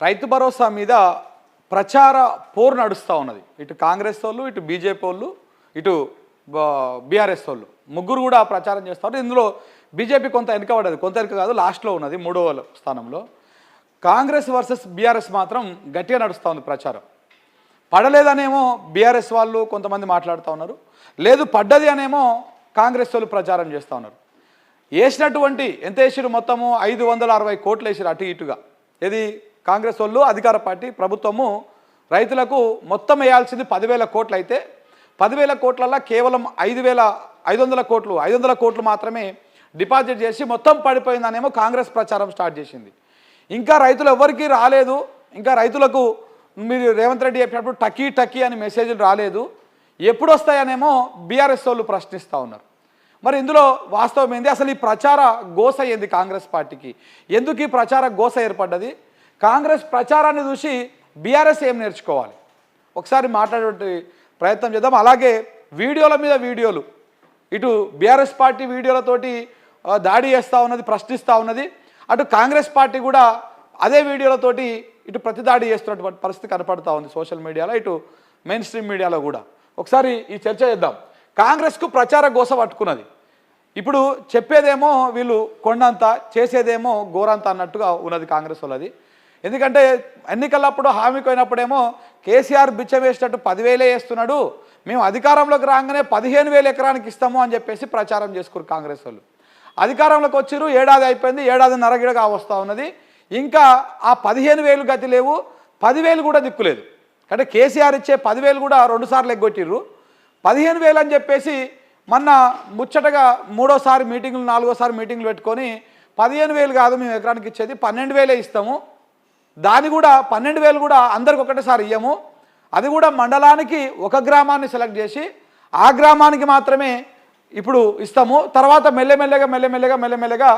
రైతు భరోసా మీద ప్రచార పోరు నడుస్తూ ఉన్నది. ఇటు కాంగ్రెస్ వాళ్ళు, ఇటు బీజేపీ వాళ్ళు, ఇటు బీఆర్ఎస్ వాళ్ళు ముగ్గురు కూడా ప్రచారం చేస్తారు. ఇందులో బీజేపీ కొంత వెనుకబడ్డది, కొంత వెనుక కాదు, లాస్ట్లో ఉన్నది 3వ స్థానంలో. కాంగ్రెస్ వర్సెస్ బీఆర్ఎస్ మాత్రం గట్టిగా నడుస్తూ ఉంది ప్రచారం. పడలేదనేమో బీఆర్ఎస్ వాళ్ళు కొంతమంది మాట్లాడుతూ ఉన్నారు, లేదు పడ్డది అనేమో కాంగ్రెస్ వాళ్ళు ప్రచారం చేస్తూ ఉన్నారు. వేసినటువంటి ఎంత వేసిరు, మొత్తము 560 కోట్లు వేసిరు అటు ఇటుగా. ఇది కాంగ్రెస్ వాళ్ళు, అధికార పార్టీ ప్రభుత్వము రైతులకు మొత్తం వేయాల్సింది 10,000 కోట్లు అయితే 10,000 కోట్లల్లో కేవలం 5,500 కోట్లు 500 కోట్లు మాత్రమే డిపాజిట్ చేసి మొత్తం పడిపోయిందనేమో కాంగ్రెస్ ప్రచారం స్టార్ట్ చేసింది. ఇంకా రైతులు ఎవరికి రాలేదు, ఇంకా రైతులకు మీరు రేవంత్ రెడ్డి చెప్పినప్పుడు టకీ టకీ అని మెసేజ్లు రాలేదు, ఎప్పుడు వస్తాయనేమో బీఆర్ఎస్ వాళ్ళు ప్రశ్నిస్తూ ఉన్నారు. మరి ఇందులో వాస్తవం ఏంది, అసలు ఈ ప్రచార గోస ఏంది కాంగ్రెస్ పార్టీకి, ఎందుకు ఈ ప్రచార గోస ఏర్పడ్డది, కాంగ్రెస్ ప్రచారాన్ని చూసి బీఆర్ఎస్ ఏం నేర్చుకోవాలి, ఒకసారి మాట్లాడే ప్రయత్నం చేద్దాం. అలాగే వీడియోల మీద వీడియోలు, ఇటు బీఆర్ఎస్ పార్టీ వీడియోలతోటి దాడి చేస్తూ ఉన్నది, ప్రశ్నిస్తూ ఉన్నది, అటు కాంగ్రెస్ పార్టీ కూడా అదే వీడియోలతోటి ఇటు ప్రతిదాడి చేస్తున్నటువంటి పరిస్థితి కనపడుతూ ఉంది సోషల్ మీడియాలో, ఇటు మెయిన్ స్ట్రీమ్ మీడియాలో కూడా. ఒకసారి ఈ చర్చ చేద్దాం. కాంగ్రెస్కు ప్రచార గోస పట్టుకున్నది. ఇప్పుడు చెప్పేదేమో వీళ్ళు కొండంత, చేసేదేమో గోరంత అన్నట్టుగా ఉన్నది కాంగ్రెస్ వాళ్ళది. ఎందుకంటే ఎన్నికలప్పుడు హామీకి పోయినప్పుడేమో కేసీఆర్ బిచ్చం వేసినట్టు 10,000 వేస్తున్నాడు, మేము అధికారంలోకి రాగానే 15,000 ఎకరానికి ఇస్తాము అని చెప్పేసి ప్రచారం చేసుకున్నారు కాంగ్రెస్ వాళ్ళు. అధికారంలోకి వచ్చిరు, ఏడాది అయిపోయింది, 1.5 వస్తూ ఉన్నది, ఇంకా ఆ 15,000 గతి లేవు, 10,000 కూడా దిక్కులేదు. అంటే కేసీఆర్ ఇచ్చే 10,000 కూడా 2 సార్లు ఎగ్గొట్టిర్రు. 15,000 అని చెప్పేసి మొన్న ముచ్చటగా 3వసారి మీటింగులు 4వసారి మీటింగులు పెట్టుకొని 15,000 కాదు మేము ఎకరానికి ఇచ్చేది 12,000 ఇస్తాము, దాని కూడా 12,000 కూడా అందరికి ఒకటేసారి ఇయ్యము, అది కూడా మండలానికి ఒక గ్రామాన్ని సెలెక్ట్ చేసి ఆ గ్రామానికి మాత్రమే ఇప్పుడు ఇస్తాము, తర్వాత మెల్లమెల్లగా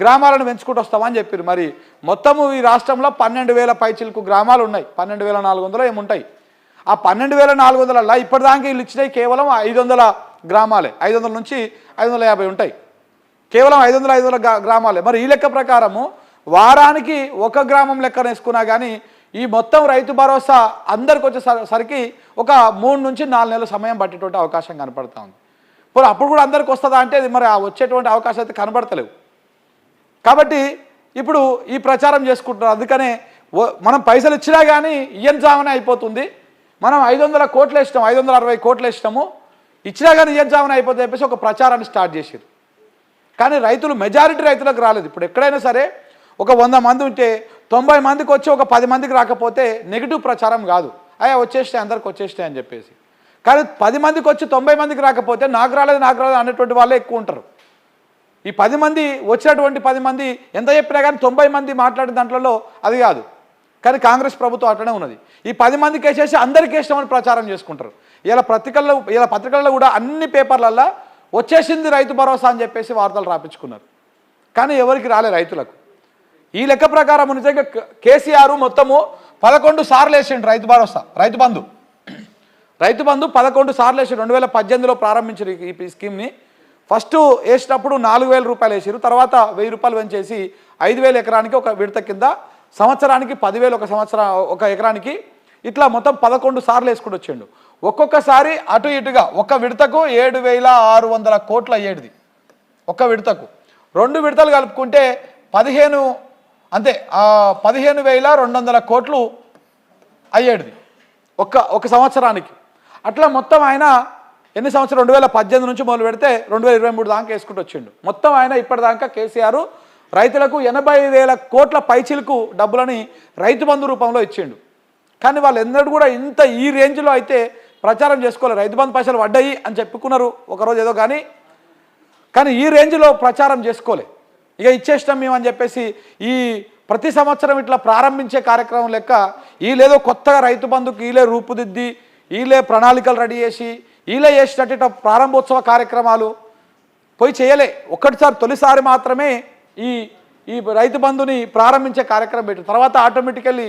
గ్రామాలను పెంచుకుంటూ వస్తామని చెప్పారు. మరి మొత్తము ఈ రాష్ట్రంలో 12,000 పైచిలకు గ్రామాలు ఉన్నాయి, 12,400 ఏముంటాయి. ఆ 12,400లా ఇప్పటిదాకా వీళ్ళు ఇచ్చినాయి కేవలం 500 గ్రామాలే, 500 నుంచి 550 ఉంటాయి, కేవలం 500 గ్రామాలే. మరి ఈ లెక్క ప్రకారము వారానికి ఒక గ్రామం లెక్కన వేసుకున్నా కానీ ఈ మొత్తం రైతు భరోసా అందరికి వచ్చేసరికి ఒక 3 నుంచి 4 నెలల సమయం పట్టేటువంటి అవకాశం కనపడుతూ ఉంది. మరి అప్పుడు కూడా అందరికి వస్తుందా అంటే మరి వచ్చేటువంటి అవకాశం అయితే కనబడతలేవు. కాబట్టి ఇప్పుడు ఈ ప్రచారం చేసుకుంటున్నారు. అందుకనే మనం పైసలు ఇచ్చినా కానీ ఇయ్యని జామనే అయిపోతుంది, మనం 500 కోట్లు వేసినాం, 560 కోట్లు వేసినాము, ఇచ్చినా కానీ ఇయ్యని జామనే అయిపోతుంది చెప్పేసి ఒక ప్రచారాన్ని స్టార్ట్ చేశారు. కానీ రైతులు మెజారిటీ రైతులకు రాలేదు. ఇప్పుడు ఎక్కడైనా సరే ఒక 100 మంది ఉంటే 90 మందికి వచ్చి ఒక 10 మందికి రాకపోతే నెగిటివ్ ప్రచారం కాదు, అయ్యా వచ్చేస్తే అందరికి వచ్చేస్తాయి అని చెప్పేసి. కానీ 10 మందికి వచ్చి 90 మందికి రాకపోతే నాకు రాలేదు అనేటువంటి వాళ్ళే ఎక్కువ ఉంటారు. ఈ 10 మంది వచ్చినటువంటి 10 మంది ఎంత చెప్పినా కానీ 90 మంది మాట్లాడిన దాంట్లో అది కాదు. కానీ కాంగ్రెస్ ప్రభుత్వం అట్లనే ఉన్నది, ఈ 10 మందికి వేసేసి అందరికీ వేసినామని ప్రచారం చేసుకుంటారు. ఇలా పత్రికల్లో కూడా అన్ని పేపర్లల్లో వచ్చేసింది రైతు భరోసా అని చెప్పేసి వార్తలు రాపించుకున్నారు. కానీ ఎవరికి రాలే రైతులకు. ఈ లెక్క ప్రకారం నిజంగా కేసీఆర్ మొత్తము 11 సార్లు వేసిండు రైతు భరోసా, రైతు బంధు 11 సార్లు వేసి 2018లో ప్రారంభించారు ఈ స్కీమ్ని. ఫస్ట్ వేసినప్పుడు 4,000 రూపాయలు వేసారు, తర్వాత 1,000 రూపాయలు పెంచేసి 5,000 ఎకరానికి ఒక విడత కింద, సంవత్సరానికి 10,000 ఒక ఎకరానికి, ఇట్లా మొత్తం 11 సార్లు వేసుకుంటూ వచ్చిండు. ఒక్కొక్కసారి అటు ఇటుగా ఒక విడతకు 7,600 కోట్లు అయ్యేది ఒక విడతకు. 2 విడతలు కలుపుకుంటే 15,200 కోట్లు అయ్యేది ఒక సంవత్సరానికి. అట్లా మొత్తం ఆయన ఎన్ని సంవత్సరాలు 2018 నుంచి మొదలు పెడితే 2023 దాకా వేసుకుంటూ వచ్చిండు. మొత్తం ఆయన ఇప్పటిదాకా కేసీఆర్ రైతులకు 80,000 కోట్ల పైచిలకు డబ్బులని రైతు బంధు రూపంలో ఇచ్చిండు. కానీ వాళ్ళు ఎన్నడూ కూడా ఇంత ఈ రేంజ్లో అయితే ప్రచారం చేసుకోలేదు. రైతు బంధు పైసలు పడ్డాయి అని చెప్పుకున్నారు ఒకరోజు ఏదో, కానీ ఈ రేంజ్లో ప్రచారం చేసుకోలే. ఇక ఇచ్చేస్తాం మేము అని చెప్పేసి ఈ ప్రతి సంవత్సరం ఇట్లా ప్రారంభించే కార్యక్రమం లెక్క వీళ్ళేదో కొత్తగా రైతు బంధుకు వీళ్ళే రూపుదిద్ది, వీళ్ళే ప్రణాళికలు రెడీ చేసి వీళ్ళే చేసినట్టు ఇట్లా ప్రారంభోత్సవ కార్యక్రమాలు పోయి చేయలే. తొలిసారి మాత్రమే ఈ రైతు బంధుని ప్రారంభించే కార్యక్రమం పెట్టారు. తర్వాత ఆటోమేటికల్లీ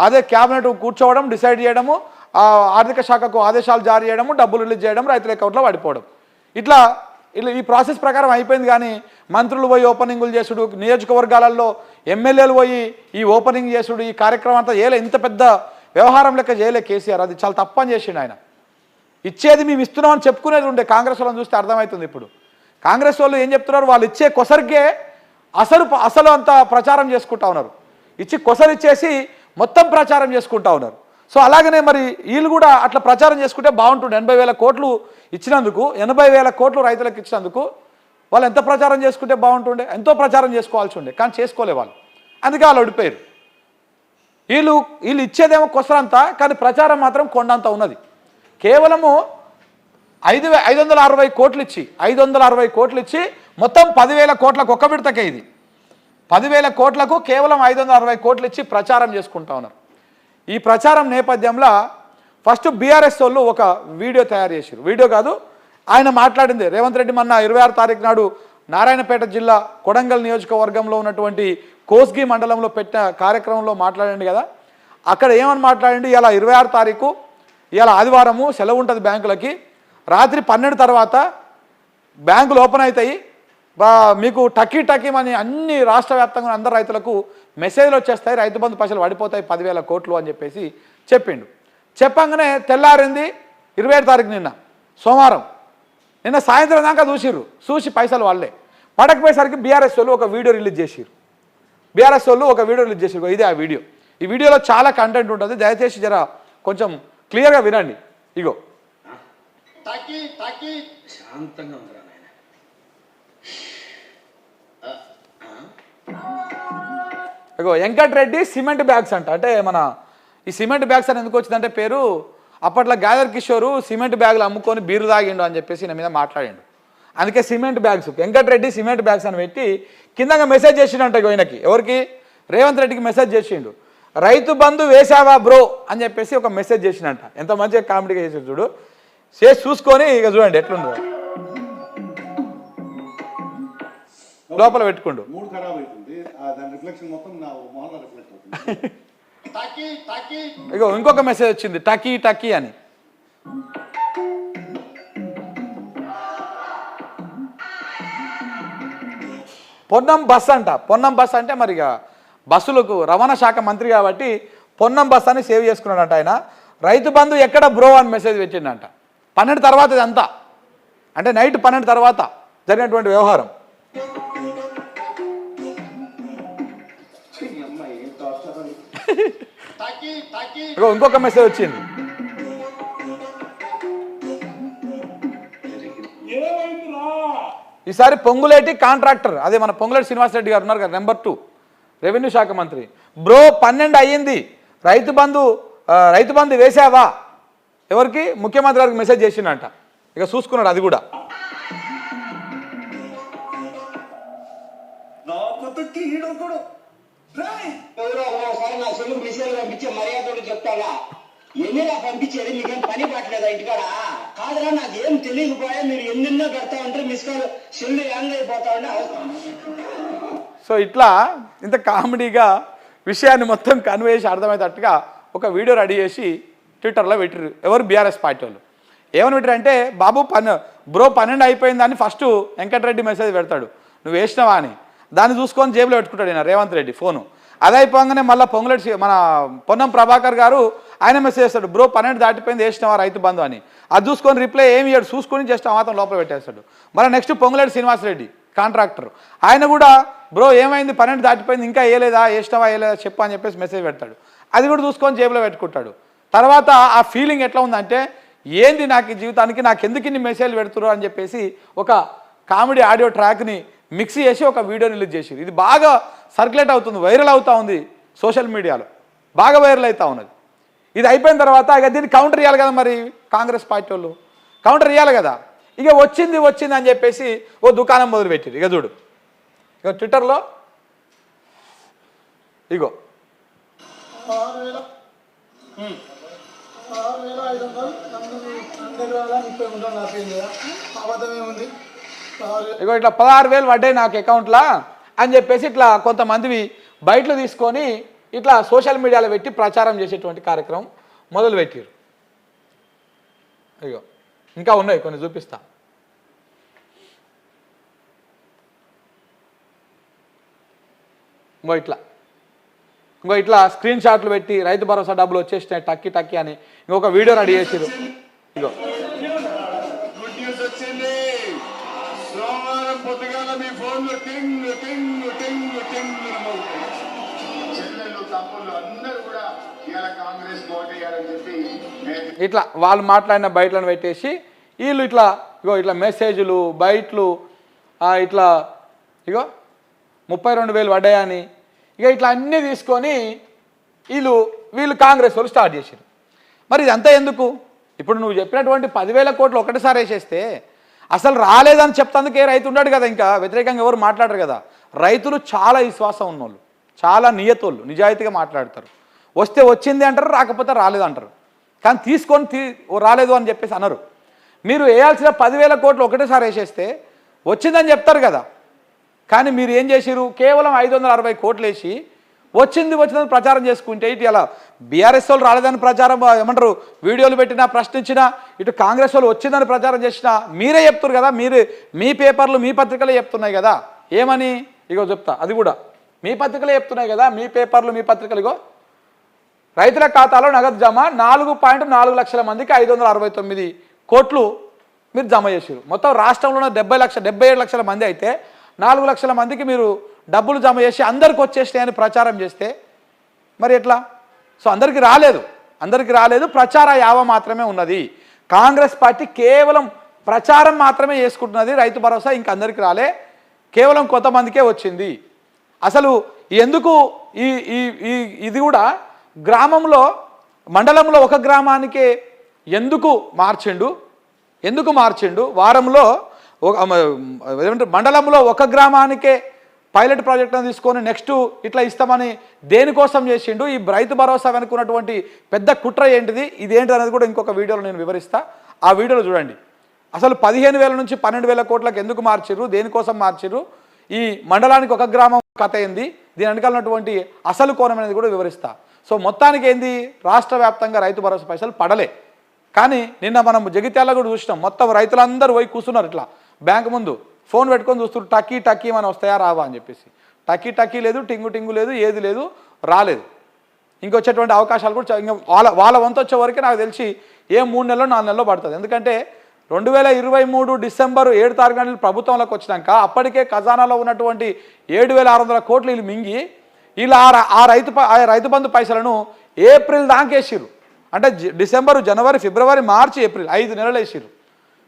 అదే క్యాబినెట్ కూర్చోవడం, డిసైడ్ చేయడము, ఆర్థిక శాఖకు ఆదేశాలు జారీ చేయడము, డబ్బులు రిలీజ్ చేయడం, రైతుల అకౌంట్లో పడిపోవడం, ఇట్లా ఇలా ఈ ప్రాసెస్ ప్రకారం అయిపోయింది. కానీ మంత్రులు పోయి ఓపెనింగులు చేసుడు, నియోజకవర్గాలలో ఎమ్మెల్యేలు పోయి ఈ ఓపెనింగ్ చేసుడు, ఈ కార్యక్రమం అంతా చేయలే. ఇంత పెద్ద వ్యవహారం లెక్క చేయలే కేసీఆర్. అది చాలా తప్పని చేసిండు ఆయన. ఇచ్చేది మేము ఇస్తున్నామని చెప్పుకునేది ఉండే. కాంగ్రెస్ వాళ్ళని చూస్తే అర్థమవుతుంది. ఇప్పుడు కాంగ్రెస్ వాళ్ళు ఏం చెప్తున్నారు, వాళ్ళు ఇచ్చే కొసరికే అసలు అంతా ప్రచారం చేసుకుంటా ఉన్నారు. ఇచ్చి కొసరు ఇచ్చేసి మొత్తం ప్రచారం చేసుకుంటా ఉన్నారు. సో అలాగనే మరి వీళ్ళు కూడా అట్లా ప్రచారం చేసుకుంటే బాగుంటుంది. 80,000 కోట్లు ఇచ్చినందుకు, 80,000 కోట్లు రైతులకు ఇచ్చినందుకు వాళ్ళు ఎంత ప్రచారం చేసుకుంటే బాగుంటుండే. ఎంతో ప్రచారం చేసుకోవాల్సి ఉండే, కానీ చేసుకోలే వాళ్ళు. అందుకే వాళ్ళు ఓడిపోయారు. వీళ్ళు ఇచ్చేదేమో కొసరంతా, కానీ ప్రచారం మాత్రం కొండంత ఉన్నది. కేవలము 560 కోట్లు ఇచ్చి 560 కోట్లు ఇచ్చి మొత్తం 10,000 కోట్లకు ఒక్క విడతకే. ఇది 10,000 కోట్లకు కేవలం 560 కోట్లు ఇచ్చి ప్రచారం చేసుకుంటా ఉన్నారు. ఈ ప్రచారం నేపథ్యంలో ఫస్ట్ బీఆర్ఎస్ వాళ్ళు ఒక వీడియో తయారు చేశారు. వీడియో కాదు, ఆయన మాట్లాడింది. రేవంత్ రెడ్డి మొన్న 26 తారీఖు నాడు నారాయణపేట జిల్లా కొడంగల్ నియోజకవర్గంలో ఉన్నటువంటి కోస్గి మండలంలో పెట్టిన కార్యక్రమంలో మాట్లాడండి కదా. అక్కడ ఏమని మాట్లాడండి, ఇలా 26 తారీఖు ఇలా ఆదివారము సెలవు ఉంటుంది బ్యాంకులకి. రాత్రి 12 తర్వాత బ్యాంకులు ఓపెన్ అవుతాయి, మీకు టకీమని అన్ని రాష్ట్ర వ్యాప్తంగా అందరు రైతులకు మెసేజ్లు వచ్చేస్తాయి, రైతు బంధు పైసలు పడిపోతాయి 10,000 కోట్లు అని చెప్పేసి చెప్పిండు. చెప్పంగానే తెల్లారింది 27 తారీఖు నిన్న సోమవారం. నిన్న సాయంత్రం దాకా చూసి పైసలు వాళ్ళే పడకపోయేసరికి బీఆర్ఎస్ వాళ్ళు ఒక వీడియో రిలీజ్ చేసిరు. ఇదే ఆ వీడియో. ఈ వీడియోలో చాలా కంటెంట్ ఉంటుంది. దయచేసి జర కొంచెం క్లియర్గా వినండి. ఇగో శాంతంగా ఉందిరా నాయన. ఇగో వెంకటరెడ్డి సిమెంట్ బ్యాగ్స్ అంట. అంటే మన ఈ సిమెంట్ బ్యాగ్స్ అని ఎందుకు వచ్చిందంటే పేరు, అప్పట్లో గాదర్ కిషోరు సిమెంట్ బ్యాగులు అమ్ముకొని బీరు తాగిండు అని చెప్పేసి నా మీద మాట్లాడిండు. అందుకే cement bags, Venkatareddy cement bags అని పెట్టి కిందగా మెసేజ్ చేసిండంట. ఈయనకి, ఎవరికి, రేవంత్ రెడ్డికి మెసేజ్ చేసిండు. రైతు బంధు వేసావా బ్రో అని చెప్పేసి ఒక మెసేజ్ చేసినంట. ఎంత మంచిగా కామెడీగా చేసాడు చూడు. చేసి చూసుకొని ఇక చూడండి ఎట్లుందో, లోపల పెట్టుకుండు. ఇగో ఇంకొక మెసేజ్ వచ్చింది, టకీ అని. పొన్నం బస్ అంట. పొన్నం బస్ అంటే మరి ఇక బస్సులకు రవాణా శాఖ మంత్రి కాబట్టి పొన్నం బస్ అని సేవ్ చేసుకున్నాడంట ఆయన. రైతు బంధు ఎక్కడ బ్రో అని మెసేజ్ పెట్టిండంట. 12 తర్వాత ఇదంతా, అంటే నైట్ 12 తర్వాత జరిగినటువంటి వ్యవహారం. ఇంకొక మెసేజ్ వచ్చింది. ఈసారి పొంగులేటి కాంట్రాక్టర్, అదే మన పొంగులేటి శ్రీనివాసరెడ్డి గారు ఉన్నారు కదా, నెంబర్ 2 రెవెన్యూ శాఖ మంత్రి. బ్రో 12 అయ్యింది, రైతు బంధు వేసావా, ఎవరికి, ముఖ్యమంత్రి గారికి మెసేజ్ చేసిండంట. ఇక చూసుకున్నాడు అది కూడా. చెప్తాడా ఎన్నిలా పంపించేది, మీకేం పని పట్టలేదా ఇంటికాడ? కాదురా, నాకేం తెలియకపోయా, మీరు ఎన్నెన్నో పెడతా ఉంటారు, మిస్కాల్ సెల్లు యాంగ్ అయిపోతా ఉంటే. సో ఇట్లా ఇంత కామెడీగా విషయాన్ని మొత్తం కన్వే చేసి అర్థమయ్యేటట్టుగా ఒక వీడియో రెడీ చేసి ట్విట్టర్లో పెట్టారు. ఎవరు, బీఆర్ఎస్ పార్టీ వాళ్ళు. ఏమని పెట్టారు అంటే, బాబు బ్రో 12 అయిపోయిందని ఫస్ట్ వెంకటరెడ్డి మెసేజ్ పెడతాడు, నువ్వు వేసినావా అని. దాన్ని చూసుకొని జేబులో పెట్టుకుంటాడు ఈయన రేవంత్ రెడ్డి ఫోను. అది అయిపోగానే మళ్ళీ పొంగులేటి మన పొన్నం ప్రభాకర్ గారు ఆయన మెసేజ్ చేస్తాడు, బ్రో 12 దాటిపోయింది వేసినావా రైతు బంధు అని. అది చూసుకొని రిప్లై ఏమి ఇయ్యాడు, చూసుకొని జస్ట్ ఆ మాత్రం లోపల పెట్టేస్తాడు. మళ్ళీ నెక్స్ట్ పొంగులేటి శ్రీనివాసరెడ్డి కాంట్రాక్టర్, ఆయన కూడా బ్రో ఏమైంది 12 దాటిపోయింది ఇంకా వేయలేదా, వేసినావా వేయలేదా చెప్పు అని చెప్పేసి మెసేజ్ పెడతాడు. అది కూడా చూసుకొని జేబులో పెట్టుకుంటాడు. తర్వాత ఆ ఫీలింగ్ ఎట్లా ఉందంటే, ఏంది నాకు ఈ జీవితానికి, నాకు ఎందుకు ఇన్ని మెసేజ్లు పెడుతున్నారు అని చెప్పేసి ఒక కామెడీ ఆడియో ట్రాక్ని మిక్స్ చేసి ఒక వీడియో రిలీజ్ చేసి, ఇది బాగా సర్క్యులేట్ అవుతుంది, వైరల్ అవుతూ ఉంది సోషల్ మీడియాలో, బాగా వైరల్ అవుతూ ఉన్నది. ఇది అయిపోయిన తర్వాత ఇక దీన్ని కౌంటర్ ఇవ్వాలి కదా, మరి కాంగ్రెస్ పార్టీ వాళ్ళు కౌంటర్ ఇవ్వాలి కదా. ఇక వచ్చింది అని చెప్పేసి ఓ దుకాణం మొదలుపెట్టారు. ఇక చూడు, ఇక ట్విట్టర్లో ఇగో 6,500 ఇగో ఇట్లా 16,000 పడ్డాయి నాకు అకౌంట్లో అని చెప్పేసి ఇట్లా కొంతమందివి బయటలు తీసుకొని ఇట్లా సోషల్ మీడియాలో పెట్టి ప్రచారం చేసేటువంటి కార్యక్రమం మొదలుపెట్టారు. ఇగో ఇంకా ఉన్నాయి కొన్ని చూపిస్తా. ఇంకో ఇట్లా స్క్రీన్ షాట్లు పెట్టి రైతు భరోసా డబ్బులు వచ్చేసినాయి టక్కి టక్కి అని ఇంకొక వీడియో రెడీ చేసిరు. ఇగో గుడ్ న్యూస్ వచ్చింది. సోమవారం పొద్దుగాల మీ ఫోన్లు టింగ్ టింగ్ టింగ్ టింగ్ చెల్లెళ్ళు తమ్ముళ్ళు అందరూ కూడా ఇవాళ కాంగ్రెస్ ఓటేయాలని చెప్పి ఇట్లా వాళ్ళు మాట్లాడిన బయటలను పెట్టేసి వీళ్ళు ఇట్లా ఇట్లా మెసేజ్లు బయట్లు ఇట్లా 32,000 పడ్డాయని ఇట్లా అన్నీ తీసుకొని వీళ్ళు కాంగ్రెస్ వాళ్ళు స్టార్ట్ చేశారు. మరి ఇదంతా ఎందుకు? ఇప్పుడు నువ్వు చెప్పినటువంటి 10,000 కోట్లు ఒకటిసారి వేసేస్తే అసలు రాలేదని చెప్తాందుకు ఏ రైతు ఉన్నాడు కదా, ఇంకా వ్యతిరేకంగా ఎవరు మాట్లాడరు కదా. రైతులు చాలా విశ్వాసం ఉన్నోళ్ళు, చాలా నియతోళ్ళు, నిజాయితీగా మాట్లాడతారు. వస్తే వచ్చింది అంటారు, రాకపోతే రాలేదు అంటారు. కానీ తీసుకొని రాలేదు అని చెప్పేసి అనరు. మీరు వేయాల్సిన 10,000 కోట్లు ఒకటేసారి వేసేస్తే వచ్చిందని చెప్తారు కదా. కానీ మీరు ఏం చేసిరు? కేవలం 560 కోట్లు వేసి వచ్చిందని ప్రచారం చేసుకుంటే ఇటు ఇలా బీఆర్ఎస్ వాళ్ళు రాలేదని ప్రచారం ఏమంటారు వీడియోలు పెట్టినా ప్రశ్నించినా, ఇటు కాంగ్రెస్ వాళ్ళు వచ్చిందని ప్రచారం చేసినా మీరే చెప్తారు కదా. మీ పేపర్లు మీ పత్రికలే చెప్తున్నాయి కదా. ఏమని? చెప్తా, అది కూడా మీ పత్రికలే చెప్తున్నాయి కదా. మీ పేపర్లు మీ పత్రికలు రైతుల ఖాతాలో నగదు జమ 4.4 లక్షల మందికి 569 కోట్లు మీరు జమ చేసారు. మొత్తం రాష్ట్రంలో 77 లక్షల మంది అయితే 4 లక్షల మందికి మీరు డబ్బులు జమ చేసి అందరికి వచ్చేసినాయని ప్రచారం చేస్తే మరి ఎట్లా? సో అందరికీ రాలేదు, ప్రచార యావ మాత్రమే ఉన్నది. కాంగ్రెస్ పార్టీ కేవలం ప్రచారం మాత్రమే చేసుకుంటున్నది. రైతు భరోసా ఇంక అందరికీ రాలే, కేవలం కొంతమందికే వచ్చింది. అసలు ఎందుకు ఇది కూడా గ్రామంలో మండలంలో ఒక గ్రామానికే ఎందుకు మార్చిండు? వారంలో మండలంలో ఒక గ్రామానికే పైలట్ ప్రాజెక్టును తీసుకొని నెక్స్ట్ ఇట్లా ఇస్తామని దేనికోసం చేసిండు? ఈ రైతు భరోసా వెనుకున్నటువంటి పెద్ద కుట్ర ఏంటిది, ఇదేంటి అనేది కూడా ఇంకొక వీడియోలో నేను వివరిస్తా. ఆ వీడియోలో చూడండి. అసలు 15,000 నుంచి 12,000 కోట్లకు ఎందుకు మార్చిర్రు, దేనికోసం మార్చిర్రు, ఈ మండలానికి ఒక గ్రామం కథ ఏంది, దీని వెనకాలన్నటువంటి అసలు కోణం అనేది కూడా వివరిస్తా. సో మొత్తానికి ఏంది, రాష్ట్ర వ్యాప్తంగా రైతు భరోసా పైసలు పడలే. కానీ నిన్న మనం జగిత్యాల కూడా చూసినాం. మొత్తం రైతులందరూ పోయి కూర్చున్నారు ఇట్లా బ్యాంకు ముందు, ఫోన్ పెట్టుకొని చూస్తున్నారు. టక్కీ మనం వస్తాయా రావా అని చెప్పేసి. టక్కీ లేదు, టింగు లేదు, ఏది లేదు, రాలేదు. ఇంకొచ్చేటువంటి అవకాశాలు కూడా ఇంకా వాళ్ళ వంతు వచ్చే వరకే నాకు తెలిసి 3 నెలలో 4 నెలలో పడుతుంది. ఎందుకంటే 2023 డిసెంబర్ 7 తారీఖు ప్రభుత్వంలోకి వచ్చినాక అప్పటికే ఖజానాలో ఉన్నటువంటి 7,600 కోట్లు వీళ్ళు మింగి వీళ్ళు ఆ రైతు బంధు పైసలను ఏప్రిల్ దాకేసిర్రు. అంటే డిసెంబరు, జనవరి, ఫిబ్రవరి, మార్చి, ఏప్రిల్ 5 నెలలు వేసిర్రు.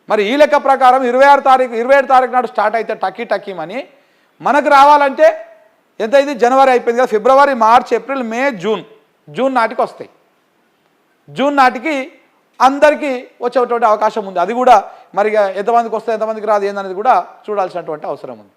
మరి ఈ లెక్క ప్రకారం 27 తారీఖు నాడు స్టార్ట్ అయితే టక్కీమని మనకు రావాలంటే ఎంత అయింది? జనవరి అయిపోయింది కదా, ఫిబ్రవరి, మార్చ్, ఏప్రిల్, మే, జూన్ నాటికి వస్తాయి. జూన్ నాటికి అందరికీ వచ్చేటువంటి అవకాశం ఉంది. అది కూడా మరి ఎంతమందికి వస్తే ఎంతమందికి రాదు ఏందనేది కూడా చూడాల్సినటువంటి అవసరం ఉంది.